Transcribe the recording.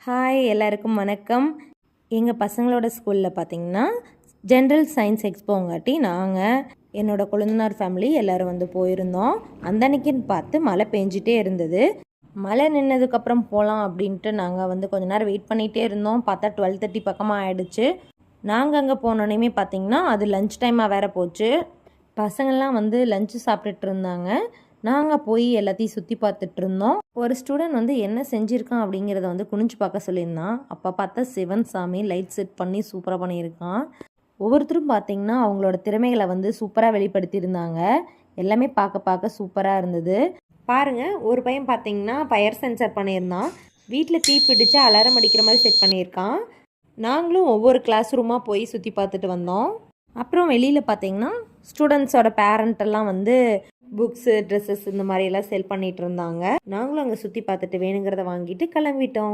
Hi எல்லாருக்கும் வணக்கம். எங்கள் பசங்களோட ஸ்கூலில் பார்த்திங்கன்னா ஜென்ரல் சயின்ஸ் எக்ஸ்போங்காட்டி நாங்கள் என்னோடய கொழுந்தனார் ஃபேமிலி எல்லோரும் வந்து போயிருந்தோம். அந்த அன்னைக்குன்னு பார்த்து மழை பெஞ்சிட்டே இருந்தது. மழை நின்னதுக்கப்புறம் போகலாம் அப்படின்ட்டு நாங்கள் வந்து கொஞ்ச நேரம் வெயிட் பண்ணிகிட்டே இருந்தோம். பார்த்தா 12:30 பக்கமாக ஆகிடுச்சு. நாங்கள் அங்கே போனோன்னே பார்த்திங்கன்னா அது லஞ்ச் டைமாக வேறு போச்சு. பசங்கள்லாம் வந்து லஞ்சு சாப்பிட்டுட்டு இருந்தாங்க. நாங்கள் போய் எல்லாத்தையும் சுற்றி பார்த்துட்டு இருந்தோம். ஒரு ஸ்டூடெண்ட் வந்து என்ன செஞ்சுருக்கான் அப்படிங்கிறத வந்து குனிஞ்சு பார்க்க சொல்லியிருந்தான். அப்போ பார்த்தா சிவன் சாமி லைட் செட் பண்ணி சூப்பராக பண்ணியிருக்கான். ஒவ்வொருத்தரும் பார்த்திங்கன்னா அவங்களோட திறமைகளை வந்து சூப்பராக வெளிப்படுத்தியிருந்தாங்க. எல்லாமே பார்க்க சூப்பராக இருந்தது. பாருங்கள், ஒரு பையன் பார்த்திங்கன்னா ஃபயர் சென்சர் பண்ணியிருந்தான். வீட்டில் தீ பிடிச்சு அலாரம் அடிக்கிற மாதிரி செட் பண்ணியிருக்கான். நாங்களும் ஒவ்வொரு கிளாஸ் ரூமாக போய் சுற்றி பார்த்துட்டு வந்தோம். அப்புறம் வெளியில் பார்த்திங்கன்னா ஸ்டூடெண்ட்ஸோட பேரண்ட்டெல்லாம் வந்து புக்ஸு, ட்ரெஸ்ஸஸ் இந்த மாதிரியெல்லாம் செல் பண்ணிகிட்டு இருந்தாங்க. நாங்களும் அங்கே சுற்றி பார்த்துட்டு வேணுங்கிறத வாங்கிட்டு கிளம்பிட்டோம்.